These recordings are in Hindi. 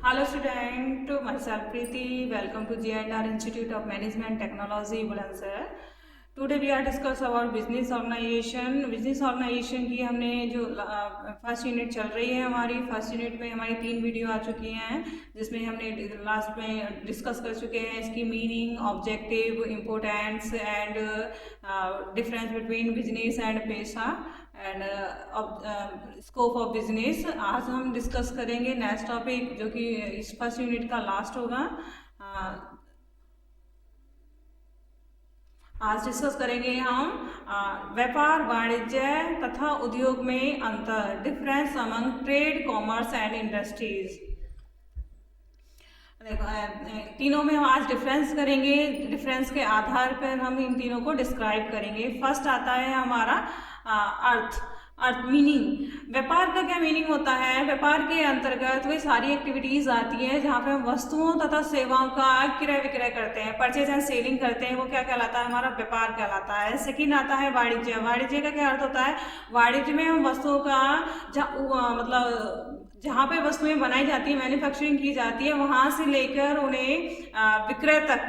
Hello student, myself Preeti. Welcome to G&R Institute of Management Technology, Bulandshahr. Today we are discuss about business organization. Business organization की हमने जो फर्स्ट यूनिट चल रही है हमारी फर्स्ट यूनिट में हमारी 3 वीडियो आ चुकी हैं जिसमें हमने लास्ट में डिस्कस कर चुके हैं इसकी meaning, objective, importance and difference between business and पेशा एंड स्कोप ऑफ बिजनेस। आज हम डिस्कस करेंगे नेक्स्ट टॉपिक जो कि इस फर्स्ट यूनिट का लास्ट होगा। आज डिस्कस करेंगे हम व्यापार, वाणिज्य तथा उद्योग में अंतर, difference among trade, commerce and industries. तीनों में हम आज डिफरेंस करेंगे, डिफरेंस के आधार पर हम इन तीनों को डिस्क्राइब करेंगे। फर्स्ट आता है हमारा अर्थ मीनिंग। व्यापार का क्या मीनिंग होता है? व्यापार के अंतर्गत वे सारी एक्टिविटीज आती है जहाँ पे हम वस्तुओं तथा सेवाओं का क्रय विक्रय करते हैं, परचेज एंड सेलिंग करते हैं, वो क्या कहलाता है? हमारा व्यापार कहलाता है। सेकंड आता है वाणिज्य। वाणिज्य का क्या अर्थ होता है? वाणिज्य में हम वस्तुओं का जहाँ पे वस्तुएं बनाई जाती है, मैन्युफैक्चरिंग की जाती है, वहाँ से लेकर उन्हें विक्रय तक,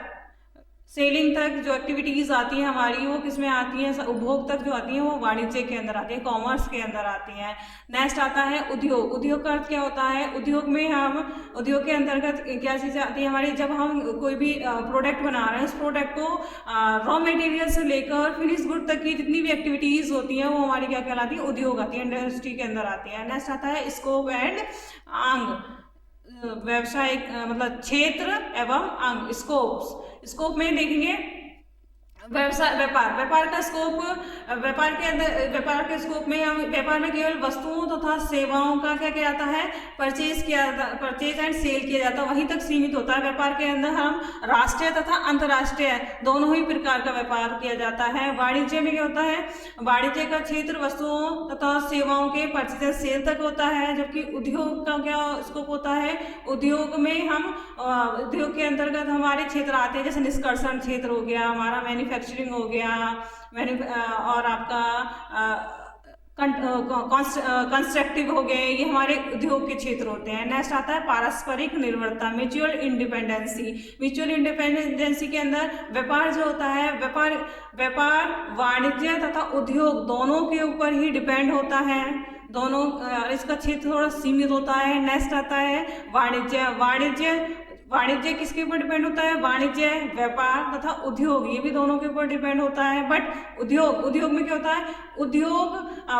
सेलिंग तक जो एक्टिविटीज़ आती हैं हमारी, वो किस में आती हैं? उपभोग तक जो आती हैं वो वाणिज्य के अंदर आती है, कॉमर्स के अंदर आती हैं। नेक्स्ट आता है उद्योग। उद्योग का अर्थ क्या होता है? उद्योग में हम, उद्योग के अंतर्गत क्या चीज़ें आती है हमारी? जब हम कोई भी प्रोडक्ट बना रहे हैं, उस प्रोडक्ट को रॉ मटेरियल से लेकर फिनिश गुड तक की जितनी भी एक्टिविटीज़ होती हैं वो हमारी क्या कहलाती है? उद्योग आती है, इंडस्ट्री के अंदर आती है। नेक्स्ट आता है स्कोप एंड अंग। व्यवसायिक क्षेत्र एवं अंग, स्कोप में देखेंगे व्यापार का स्कोप। व्यापार के अंदर, व्यापार के स्कोप में हम व्यापार में केवल वस्तुओं तथा सेवाओं का क्या किया जाता है? परचेज एंड सेल किया जाता है, वहीं तक सीमित होता है। व्यापार के अंदर हम राष्ट्रीय तथा अंतर्राष्ट्रीय दोनों ही प्रकार का व्यापार किया जाता है। वाणिज्य में क्या होता है? वाणिज्य का क्षेत्र वस्तुओं तथा सेवाओं के परचेज एंड सेल तक होता है, जबकि उद्योग का क्या स्कोप होता है? उद्योग में हम, उद्योग के अंतर्गत हमारे क्षेत्र आते हैं, जैसे निष्कर्षण क्षेत्र हो गया, हमारा मैन्युफैक्चरिंग हो गया, और आपका कंस्ट्रक्टिव हो गए, ये हमारे उद्योग के क्षेत्र होते हैं। नेक्स्ट आता है पारस्परिक निर्भरता, म्यूचुअल इंडिपेंडेंसी। म्यूचुअल इंडिपेंडेंसी के अंदर व्यापार जो होता है, व्यापार वाणिज्य तथा उद्योग दोनों के ऊपर ही डिपेंड होता है, दोनों, इसका क्षेत्र थोड़ा सीमित होता है। नेक्स्ट आता है वाणिज्य। वाणिज्य किसके ऊपर डिपेंड होता है? वाणिज्य, व्यापार तथा उद्योग, ये भी दोनों के ऊपर डिपेंड होता है। बट उद्योग में क्या होता है? उद्योग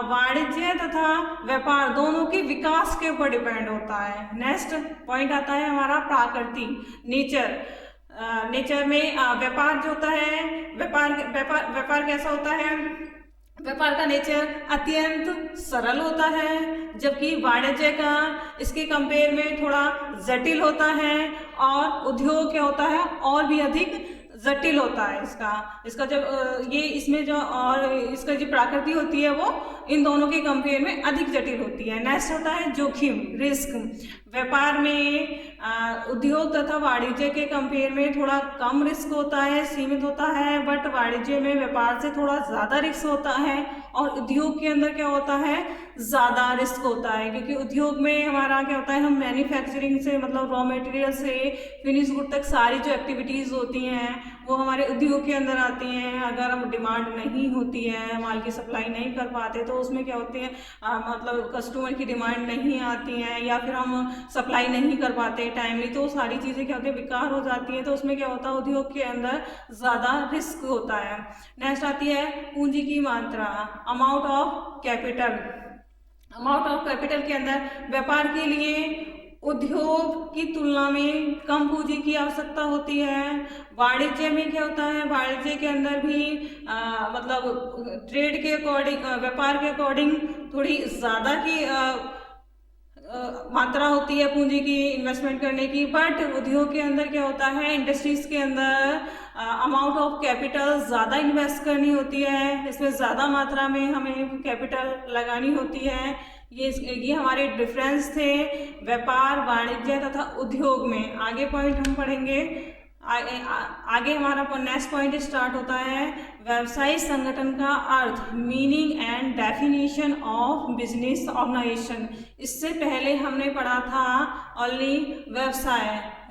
वाणिज्य तथा व्यापार दोनों के विकास के ऊपर डिपेंड होता है। नेक्स्ट पॉइंट आता है हमारा प्रकृति, नेचर में व्यापार जो होता है, व्यापार कैसा होता है? व्यापार का नेचर अत्यंत सरल होता है, जबकि वाणिज्य का इसके कंपेयर में थोड़ा जटिल होता है, और उद्योग क्या होता है? और भी अधिक जटिल होता है। इसका जब ये इसमें जो, और इसका जो प्रकृति होती है वो इन दोनों के कंपेयर में अधिक जटिल होती है। नेक्स्ट होता है जोखिम, रिस्क। व्यापार में उद्योग तथा वाणिज्य के कंपेयर में थोड़ा कम रिस्क होता है, सीमित होता है, बट वाणिज्य में व्यापार से थोड़ा ज़्यादा रिस्क होता है, और उद्योग के अंदर क्या होता है? ज़्यादा रिस्क होता है, क्योंकि उद्योग में हमारा क्या होता है? हम मैन्युफैक्चरिंग से, रॉ मटेरियल से फिनिश गुड तक सारी जो एक्टिविटीज़ होती हैं वो हमारे उद्योग के अंदर आती हैं। अगर हम डिमांड नहीं होती है, माल की सप्लाई नहीं कर पाते, तो उसमें क्या होती है? कस्टमर की डिमांड नहीं आती हैं, या फिर हम सप्लाई नहीं कर पाते टाइमली, तो सारी चीज़ें क्या होती है? बेकार हो जाती हैं। तो उसमें क्या होता है? उद्योग के अंदर ज़्यादा रिस्क होता है। नेक्स्ट आती है पूंजी की मात्रा, amount of capital. Amount of capital के अंदर व्यापार के लिए उद्योग की तुलना में कम पूंजी की आवश्यकता होती है। वाणिज्य में क्या होता है? वाणिज्य के अंदर भी ट्रेड के अकॉर्डिंग, व्यापार के अकॉर्डिंग थोड़ी ज़्यादा की मात्रा होती है पूंजी की इन्वेस्टमेंट करने की। बट उद्योग के अंदर क्या होता है? इंडस्ट्रीज के अंदर अमाउंट ऑफ कैपिटल ज़्यादा इन्वेस्ट करनी होती है, इसमें ज़्यादा मात्रा में हमें कैपिटल लगानी होती है। ये हमारे डिफरेंस थे व्यापार, वाणिज्य तथा उद्योग में। आगे पॉइंट हम पढ़ेंगे आगे हमारा नेक्स्ट पॉइंट स्टार्ट होता है व्यवसायिक संगठन का अर्थ, meaning and definition of business organisation. इससे पहले हमने पढ़ा था ओनली व्यवसाय,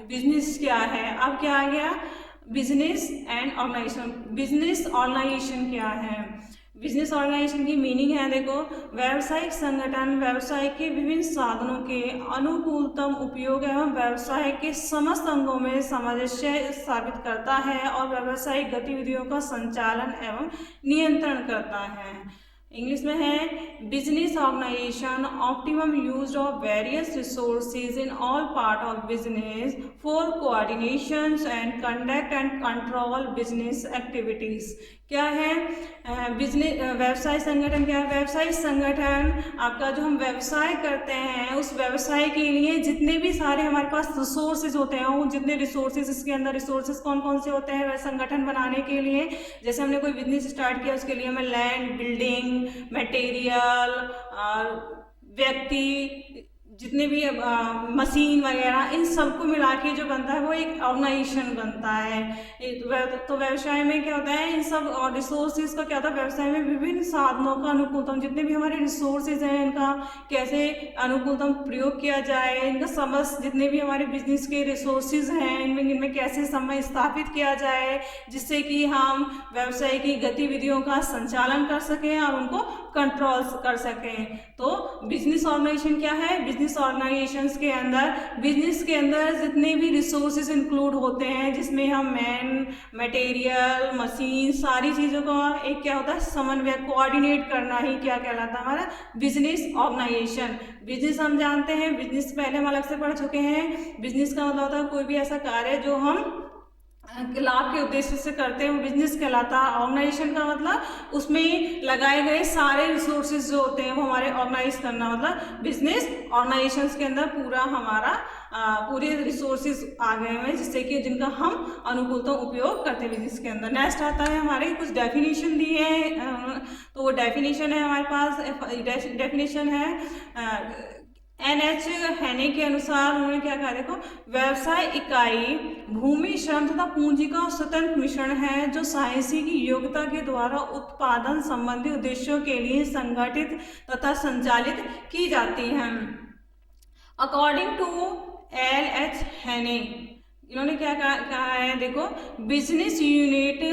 बिजनेस क्या है, अब क्या आ गया business and organisation. Business organisation क्या है, बिजनेस ऑर्गेनाइजेशन की मीनिंग है, देखो व्यावसायिक संगठन व्यवसाय के विभिन्न साधनों के अनुकूलतम उपयोग एवं व्यवसाय के समस्त अंगों में सामंजस्य स्थापित करता है और व्यावसायिक गतिविधियों का संचालन एवं नियंत्रण करता है। इंग्लिश में है business organisation optimum use of various resources in all part of business for coordination and conduct and control business activities. क्या है बिजनेस व्यवसाय संगठन, क्या है व्यवसायिक संगठन आपका जो हम व्यवसाय करते हैं उस व्यवसाय के लिए जितने भी सारे हमारे पास रिसोर्सेज होते हैं, वो जितने रिसोर्सेज, इसके अंदर रिसोर्सेज कौन कौन से होते हैं वह संगठन बनाने के लिए। जैसे हमने कोई बिजनेस स्टार्ट किया उसके लिए हमें लैंड, बिल्डिंग, मटेरियल और व्यक्ति, जितने भी मशीन वगैरह, इन सबको मिला के जो बनता है वो एक ऑर्गेनाइजेशन बनता है। तो व्यवसाय में क्या होता है, इन सब रिसोर्सेज का क्या होता है, व्यवसाय में विभिन्न साधनों का अनुकूलतम, जितने भी हमारे रिसोर्सेज हैं इनका कैसे अनुकूलतम प्रयोग किया जाए, इनका समस्त जितने भी हमारे बिजनेस के रिसोर्सेज हैं इनमें कैसे समय स्थापित किया जाए जिससे कि हम व्यवसाय की गतिविधियों का संचालन कर सकें और उनको कंट्रोल कर सकें। तो बिजनेस ऑर्गेनाइजेशन क्या है, बिजनेस ऑर्गेनाइजेशंस के अंदर बिजनेस के अंदर जितने भी रिसोर्सेज इंक्लूड होते हैं जिसमें हम मैन, मटेरियल, मशीन, सारी चीज़ों का एक क्या होता है समन्वय, कोऑर्डिनेट करना ही क्या कहलाता है हमारा बिजनेस ऑर्गेनाइजेशन। बिजनेस हम जानते हैं, बिजनेस पहले हम अलग से पढ़ चुके हैं। बिजनेस का मतलब होता है कोई भी ऐसा कार्य जो हम लाभ के उद्देश्य से करते हैं वो बिजनेस कहलाता है। ऑर्गेनाइजेशन का मतलब उसमें लगाए गए सारे रिसोर्सेज जो होते हैं वो हमारे ऑर्गेनाइज करना, मतलब बिजनेस ऑर्गेनाइजेशंस के अंदर पूरा हमारा पूरे रिसोर्सेज आ गए हैं जिससे कि जिनका हम अनुकूलतम उपयोग करते हैं बिजनेस के अंदर। नेक्स्ट आता है हमारे कुछ डेफिनेशन दी है, तो वो डेफिनेशन है हमारे पास, डेफिनेशन है NH हैने के अनुसार उन्होंने क्या कहा, देखो व्यवसाय इकाई भूमि, श्रम तथा पूंजी का स्वतंत्र मिश्रण है जो साहसी की योग्यता के द्वारा उत्पादन संबंधी उद्देश्यों के लिए संगठित तथा संचालित की जाती है। अकॉर्डिंग टू LH हैने, इन्होंने क्या कहा है, देखो business unit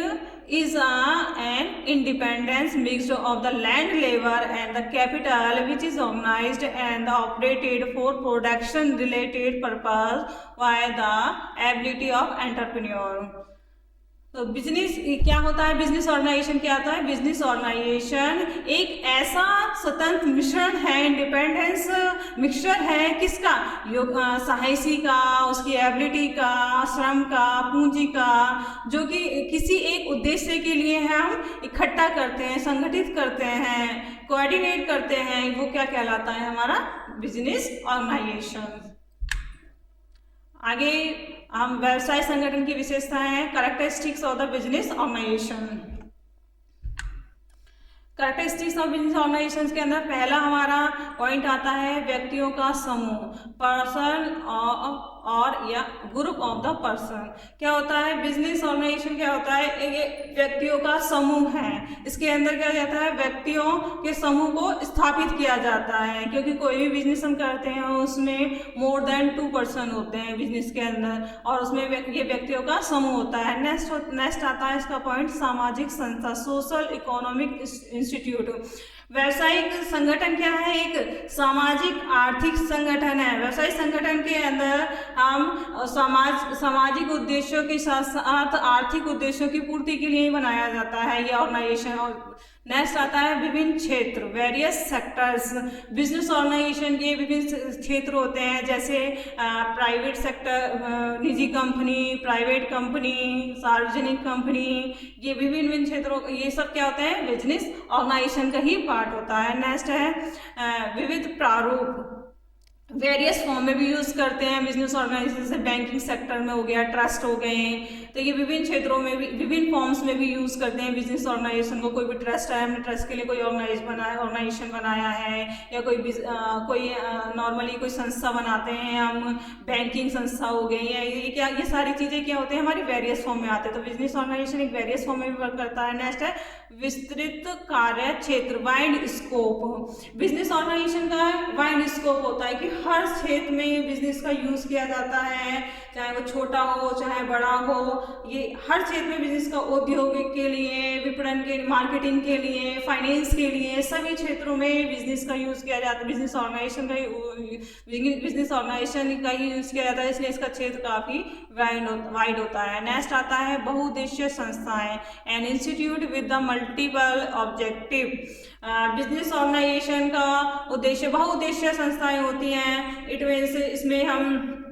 is an independence mixed of the land, labor and the capital which is organized and operated for production related purpose by the ability of entrepreneur। तो बिजनेस क्या होता है, बिजनेस ऑर्गेनाइजेशन क्या होता है, बिजनेस ऑर्गेनाइजेशन एक ऐसा स्वतंत्र मिश्रण है, इंडिपेंडेंस मिक्सचर है किसका, साहसी का, उसकी एबिलिटी का, श्रम का, पूंजी का, जो कि किसी एक उद्देश्य के लिए हम इकट्ठा करते हैं, संगठित करते हैं, कोऑर्डिनेट करते हैं, वो क्या कहलाता है हमारा बिजनेस ऑर्गेनाइजेशन। आगे हम व्यवसाय संगठन की विशेषताएं हैं, characteristics of the business organisation. Characteristics of business organisation के अंदर पहला हमारा पॉइंट आता है व्यक्तियों का समूह, पर्सन और या ग्रुप ऑफ द पर्सन। क्या होता है बिजनेस ऑर्गेनाइजेशन, क्या होता है ये व्यक्तियों का समूह है, इसके अंदर क्या जाता है व्यक्तियों के समूह को स्थापित किया जाता है, क्योंकि कोई भी बिजनेस हम करते हैं उसमें मोर देन 2 पर्सन होते हैं बिजनेस के अंदर और उसमें ये व्यक्तियों का समूह होता है। नेक्स्ट आता है इसका पॉइंट सामाजिक संस्था, सोशल इकोनॉमिक इंस्टीट्यूट। व्यवसायिक संगठन क्या है, एक सामाजिक आर्थिक संगठन है। व्यवसायिक संगठन के अंदर हम सामाजिक उद्देश्यों के साथ साथ आर्थिक उद्देश्यों की पूर्ति के लिए ही बनाया जाता है ये ऑर्गेनाइजेशन। और नेक्स्ट आता है विभिन्न क्षेत्र, वेरियस सेक्टर्स। बिजनेस ऑर्गेनाइजेशन के विभिन्न क्षेत्र होते हैं, जैसे प्राइवेट सेक्टर, निजी कंपनी, प्राइवेट कंपनी, सार्वजनिक कंपनी, ये विभिन्न क्षेत्रों, ये सब क्या होते हैं बिजनेस ऑर्गेनाइजेशन का ही पार्ट होता है। नेक्स्ट है विविध प्रारूप। वेरियस फॉर्म में भी यूज़ करते हैं बिजनेस ऑर्गेनाइजेशन, जैसे बैंकिंग सेक्टर में हो गया, ट्रस्ट हो गए, तो ये विभिन्न क्षेत्रों में भी विभिन्न फॉर्म्स में भी यूज़ करते हैं बिजनेस ऑर्गेनाइजेशन को। कोई भी ट्रस्ट है, हमने ट्रस्ट के लिए कोई ऑर्गेनाइजेशन बनाया है, या कोई नॉर्मली कोई संस्था बनाते हैं हम, बैंकिंग संस्था हो गई, या ये सारी चीज़ें क्या होते हैं, हमारी वेरियस फॉर्म में आते हैं। तो बिजनेस ऑर्गेनाइजेशन एक वेरियस फॉर्म में भी वर्क करता है। नेक्स्ट है विस्तृत कार्य क्षेत्र, वाइड स्कोप। बिजनेस ऑर्गेनाइजेशन का वाइड स्कोप होता है कि हर क्षेत्र में बिजनेस का यूज किया जाता है, चाहे वो छोटा हो चाहे बड़ा हो। ये हर क्षेत्र में बिजनेस का औद्योगिक के लिए, विपणन के, मार्केटिंग के लिए, फाइनेंस के लिए, सभी क्षेत्रों में बिजनेस का यूज किया जाता है। बिजनेस ऑर्गेनाइजेशन का ही यूज किया जाता है, इसलिए इसका क्षेत्र काफी वाइड होता है। नेक्स्ट आता है बहुउद्देशीय संस्थाएं, an institute with the multiple objective. Business organisation का उद्देश्य, बहुउद्देशीय संस्थाएं होती हैं। इट मीन्स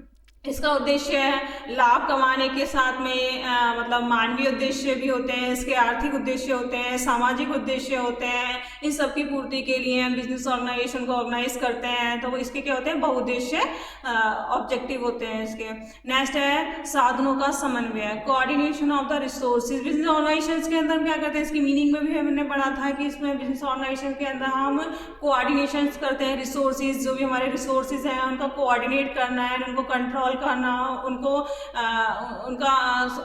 इसका उद्देश्य है लाभ कमाने के साथ में मतलब मानवीय उद्देश्य भी होते हैं, इसके आर्थिक उद्देश्य होते हैं, सामाजिक उद्देश्य होते हैं। इन सब की पूर्ति के लिए हम बिजनेस ऑर्गेनाइजेशन को ऑर्गेनाइज करते हैं। तो इसके क्या होते हैं, बहुउद्देश्य ऑब्जेक्टिव होते हैं इसके। नेक्स्ट है साधनों का समन्वय, coordination of the resources. Business organisation के अंदर हम क्या करते हैं, इसकी मीनिंग में भी हमने पढ़ा था कि इसमें बिजनेस ऑर्गेनाइजेशन के अंदर हम कोऑर्डिनेशन करते हैं। रिसोर्सेज, जो भी हमारे रिसोर्सेज हैं उनका कोऑर्डिनेट करना है, उनको कंट्रोल करना,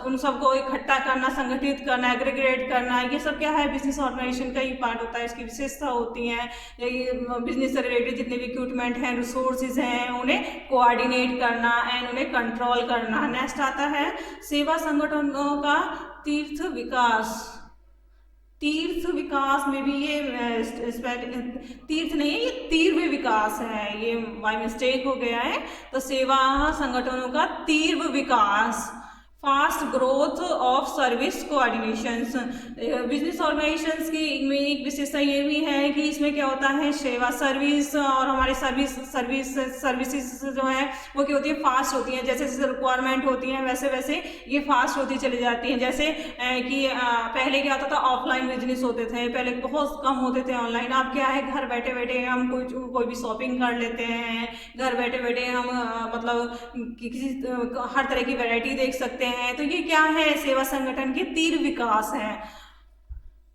उन सबको इकट्ठा करना, संगठित करना, एग्रीगेट करना, ये सब क्या है, बिजनेस ऑर्गेनाइजेशन का ही पार्ट होता है। इसकी विशेषता होती है बिजनेस से रिलेटेड जितने भी इक्विपमेंट हैं, रिसोर्सेज हैं, उन्हें कोऑर्डिनेट करना एंड उन्हें कंट्रोल करना। नेक्स्ट आता है सेवा संगठनों का तीर्थ विकास। तीर्थ विकास में भी ये तीर्थ नहीं है, ये तीव्र विकास है, ये बाय मिस्टेक हो गया है। तो सेवा संगठनों का तीव्र विकास, fast growth of service coordinations. Business organisations की एक विशेषता ये भी है कि इसमें क्या होता है, सेवा सर्विस और हमारे सर्विसेज जो है वो क्या होती है, फास्ट होती हैं। जैसे जैसे रिक्वायरमेंट होती हैं वैसे वैसे ये फास्ट होती चली जाती हैं। जैसे कि पहले क्या होता था, ऑफलाइन बिजनेस होते थे, पहले बहुत कम होते थे ऑनलाइन। अब क्या है, घर बैठे बैठे हम कोई भी शॉपिंग कर लेते हैं, घर बैठे बैठे हम मतलब किसी हर तरह की वैरायटी देख सकते हैं। तो ये क्या है, सेवा संगठन के तीव्र विकास है।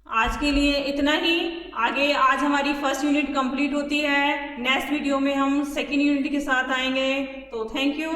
आज के लिए इतना ही। आगे आज हमारी फर्स्ट यूनिट कंप्लीट होती है, नेक्स्ट वीडियो में हम सेकेंड यूनिट के साथ आएंगे। तो थैंक यू।